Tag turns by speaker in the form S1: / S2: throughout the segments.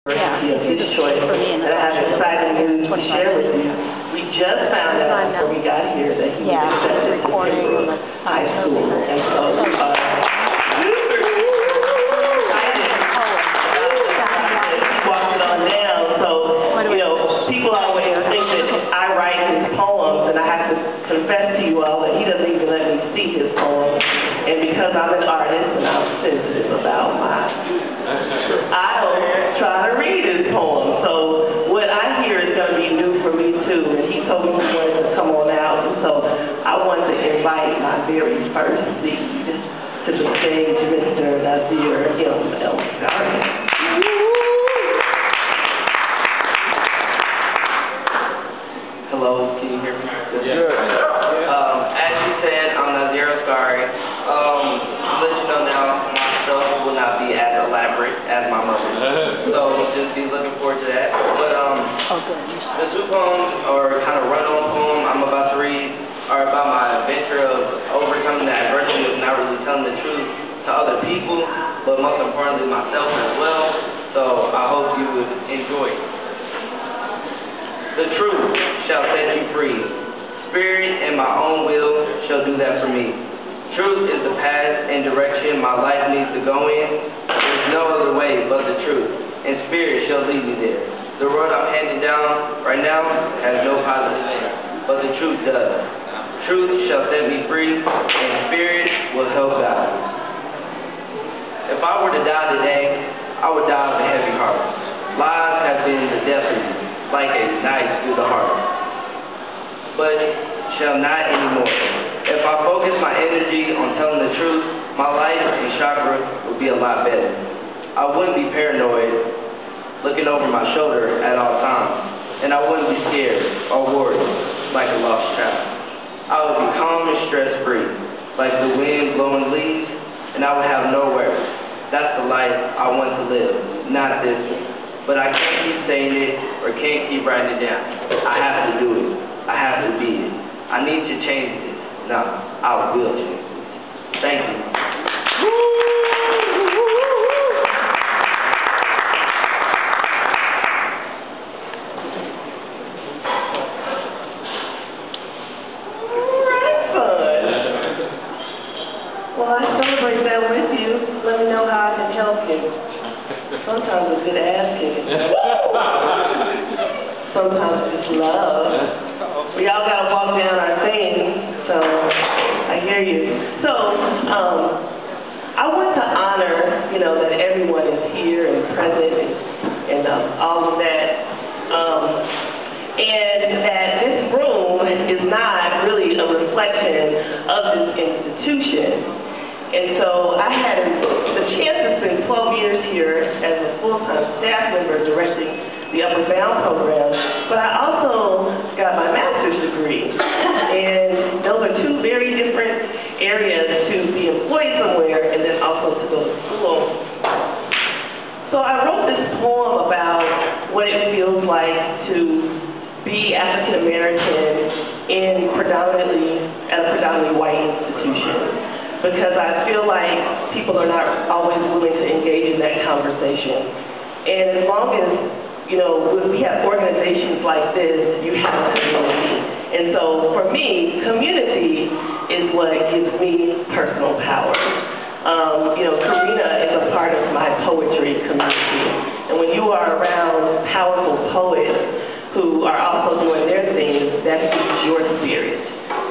S1: His choice, and I have exciting news to share with you. We just found out before we got here that he was accepted to Pembroke High School, and so super excited about this. He walked it on down, so people always think that I write his poems, and I have to confess to you all that he doesn't even let me see his poems, and because I'm an artist and I'm sensitive about I don't try to read his poems, so what I hear is going to be new for me too, and he told me he wanted to come on out, and so I wanted to invite my very first lead to the stage, Mr. Nazir M.L.
S2: Hello, can you hear me?
S3: Yeah.
S2: As you said, I'm Nazir Oscari. To let you know now, my stuff will not be as elaborate as my mother's. So just be looking forward to that. But the two poems, or kind of run-on poem I'm about to read, are about my adventure of overcoming the adversity of not really telling the truth to other people, but most importantly myself as well. So I hope you would enjoy it. The truth shall set you free. Spirit and my own will shall do that for me. Truth is the path and direction my life needs to go in. There's no other way but the truth, and spirit shall lead me there. The road I'm handing down right now has no positive end, but the truth does. Truth shall set me free, and spirit will help guide. If I were to die today, I would die with a heavy heart. Lies have been the death of me, like a knife through the heart, but shall not anymore. If I focus my energy on telling the truth, my life and chakra would be a lot better. I wouldn't be paranoid, looking over my shoulder at all times, and I wouldn't be scared or worried like a lost child. I would be calm and stress-free, like the wind blowing leaves, and I would have no worries. That's the life I want to live, not this one. But I can't keep saying it or can't keep writing it down. I have to do it. I have to be it. I need to change this. No, I will change this. Thank you.
S1: Well, I celebrate that with you. Let me know how I can help you. Sometimes it's good ass kicking. Sometimes it's just love. We all got to walk down our thing, so I hear you. So, I want to honor, that everyone is here and present and all of that. And that this room is not really a reflection of this institution. And so I had the chance to spend 12 years here as a full-time staff member directing the Upward Bound program, but I also got my master's degree. And those are two very different areas to be employed somewhere and then also to go to school. So I wrote this poem about what it feels like to be African American at a predominantly white institution. Because I feel like people are not always willing to engage in that conversation. And as long as, when we have organizations like this, you have a community. And so for me, community is what gives me personal power. Karina is a part of my poetry community. And when you are around powerful poets who are also doing their thing, that feeds your spirit.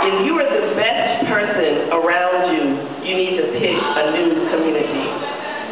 S1: If you are the best person around you, you need to pick a new community.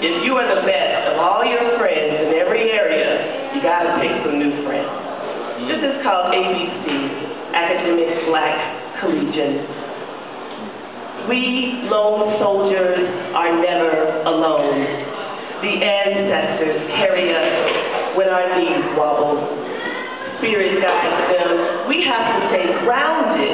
S1: If you are the best of all your friends in every area, you got to pick some new friends. This is called ABC, Academic Black Collegian. We lone soldiers are never alone. The ancestors carry us when our knees wobble. Spirit guides them. We have to stay grounded,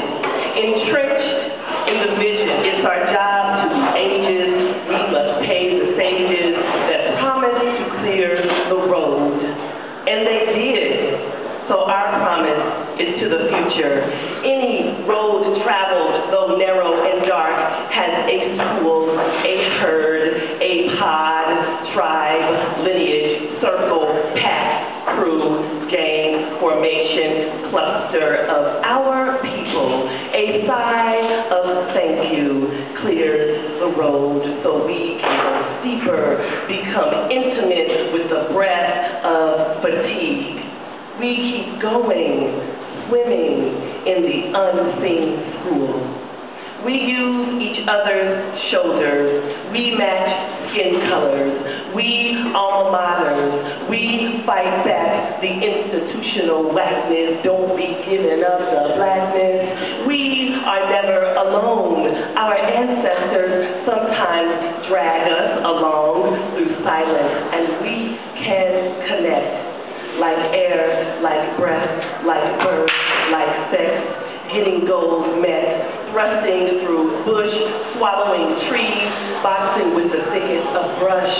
S1: entrenched in the vision. It's our job to be ages. We must pay the sages that promised to clear the road. And they did. So our promise is to the future. Any road traveled, though narrow and dark, has a school, a herd, a pod, tribe, lineage, circle, cluster of our people, a sigh of thank you clears the road so we can go deeper, become intimate with the breath of fatigue. We keep going, swimming in the unseen school. We use each other's shoulders. We match skin colors. We alma maters. We fight back the institutional whackness. Don't be giving up the blackness. We are never alone. Our ancestors sometimes drag us along through silence, and we can connect like air, like breath, like birth, like sex, getting goals met, thrusting through bush, swallowing trees, boxing with the thickest of brush,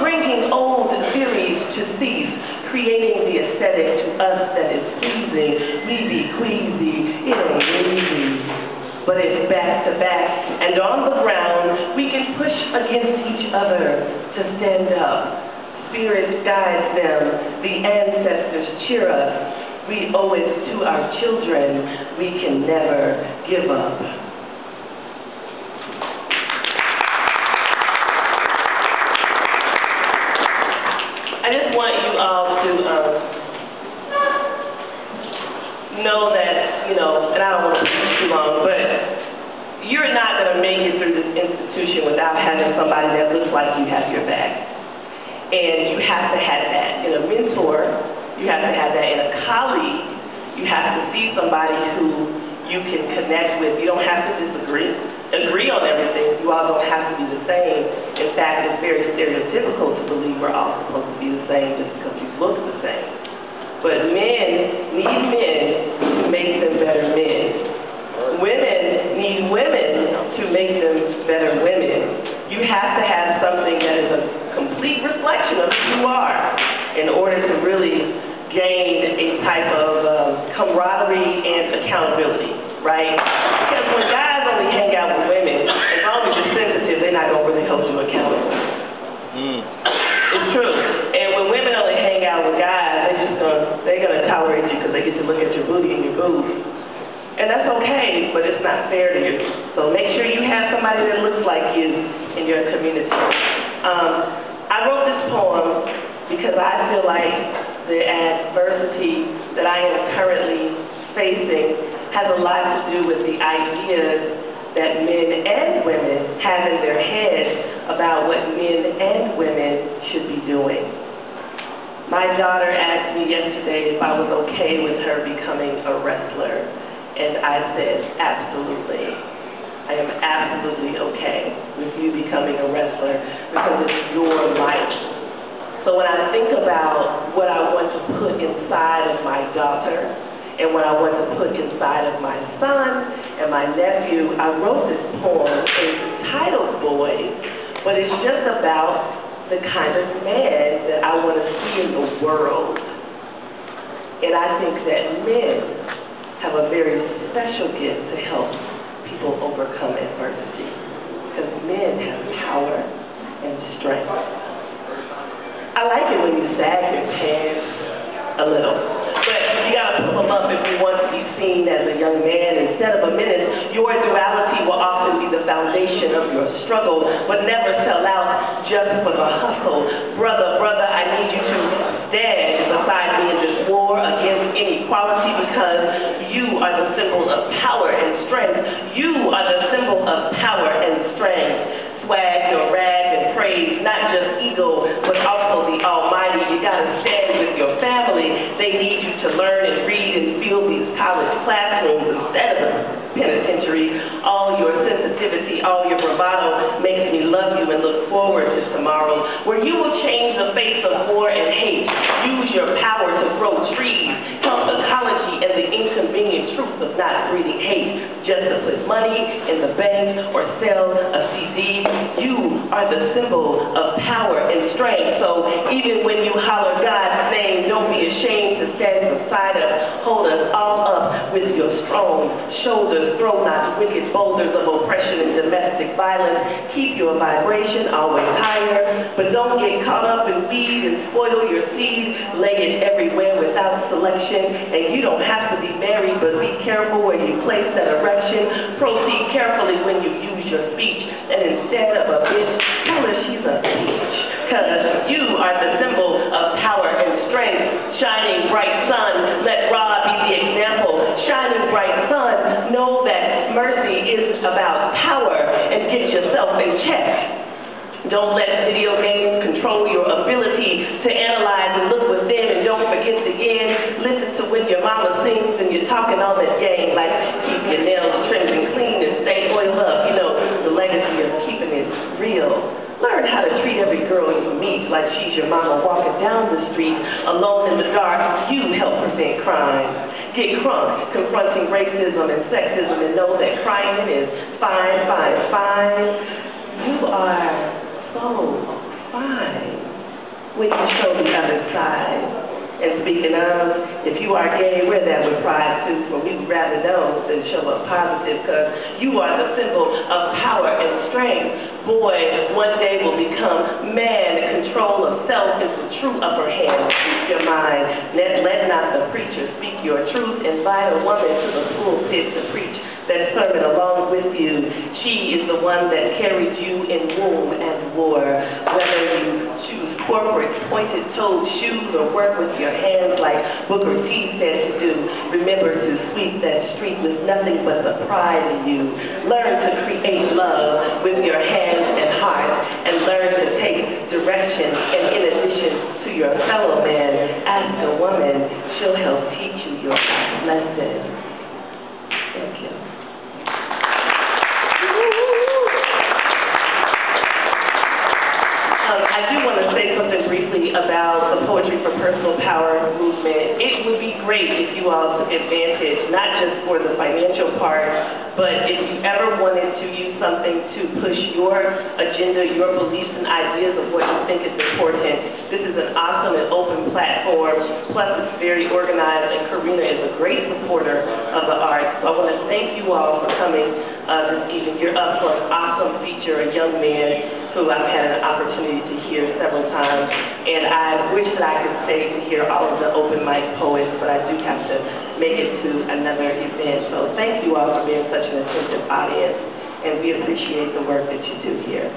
S1: bringing old theories to cease, creating the aesthetic to us that is pleasing. We be queasy, it ain't easy, but it's back to back, and on the ground, we can push against each other to stand up. Spirit guides them, the ancestors cheer us. We owe it to our children. We can never give up. I just want you all to know that, and I don't want to speak too long, but you're not going to make it through this institution without having somebody that looks like you have your back. And you have to have that in a mentor. You have to have that in a colleague. You have to see somebody who you can connect with. You don't have to agree on everything. You all don't have to be the same. In fact, it's very stereotypical to believe we're all supposed to be the same just because we look the same. But men need men to make them better men. Women need women to make them better women. You have to have something that is a complete reflection of who you are in order to really gain a type of camaraderie and accountability, right? Because when guys only hang out with women, as long as you're sensitive, they're not going to really hold you accountable. It's true. And when women only hang out with guys, they're gonna tolerate you because they get to look at your booty and your boobs. And that's okay, but it's not fair to you. So make sure you have somebody that looks like you in your community. I wrote this poem because I feel like the adversity that I am currently facing has a lot to do with the ideas that men and women have in their heads about what men and women should be doing. My daughter asked me yesterday if I was okay with her becoming a wrestler. And I said, absolutely. I am absolutely okay with you becoming a wrestler because it's your life. So when I think about what I want to put inside of my daughter and what I want to put inside of my son and my nephew, I wrote this poem. It's titled Boys, but it's just about the kind of man that I want to see in the world. And I think that men have a very special gift to help people overcome adversity. Because men have power and strength. I like it when you sag your pants a little. But you gotta pull them up if you want to be seen as a young man. Instead of a menace, your duality will often be the foundation of your struggle, but never sell out just for the hustle. Brother, I need you to stand beside me in this war against inequality because you are the symbol of power and strength. You are the symbol of power and strength. Swag your rag and praise, not just ego, but also the Almighty. You gotta stand with your family. They need you to learn and read and feel these college classrooms instead of the penitentiary. All your sensitivity, all your bravado makes me love you and look forward to tomorrow, where you will change the face of war and hate. Use your power to grow trees, help ecology and the inconvenient truth of not breeding hate, just to put money in the bank or sell a CD. You are the symbol of power and strength. So even when you holler God's name, don't be ashamed to stand beside us. Hold us all up with your strong shoulders. Throw not wicked boulders of oppression and domestic violence. Keep your vibration always higher, but don't get caught up in weed and spoil your seed. Lay it everywhere with without selection, and you don't have to be married, but be careful where you place that erection. Proceed carefully when you use your speech, and instead of a bitch, tell her she's a peach. Because you are the symbol of power and strength. Shining bright sun, let Ra be the example. Shining bright sun, know that mercy is about power, and get yourself in check. Don't let video games control your ability to analyze and look within, and don't forget to listen to when your mama sings and you're talking all that game, like keep your nails trimmed and clean and stay oiled up. You know, the legacy of keeping it real. Learn how to treat every girl you meet like she's your mama walking down the street. Alone in the dark, you help prevent crime. Get crunk, confronting racism and sexism, and know that crying is fine, fine, fine. You are so fine when you show the other side. And speaking of, if you are gay, wear that with pride too, for we would rather know than show up positive, because you are the symbol of power and strength. Boy, one day will become man. Control of self is the true upper hand. Speak your mind. Let not the preacher speak your truth. Invite a woman to the pulpit to preach that sermon along with you. She is the one that carried you in womb and war. Whether you choose corporate pointed-toed shoes or work with your hands like Booker T said to do, remember to sweep that street with nothing but the pride in you. Learn to create love with your hands and heart, and learn to take direction. And in addition to your fellow man, ask a woman, she'll help teach you your lesson. Thank you. I do want to say something briefly about the Poetry for Personal Power movement. It would be great if you all took advantage, not just for the financial part, but if you ever wanted to use something to push your agenda, your beliefs and ideas of what you think is important. This is an awesome and open platform, plus it's very organized, and Karina is a great supporter of the arts. So I want to thank you all for coming this evening. You're up for an awesome feature, a young man who I've had an opportunity to hear several times, and I wish that I could stay to hear all of the open mic poets, but I do have to make it to another event. So thank you all for being such an attentive audience, and we appreciate the work that you do here.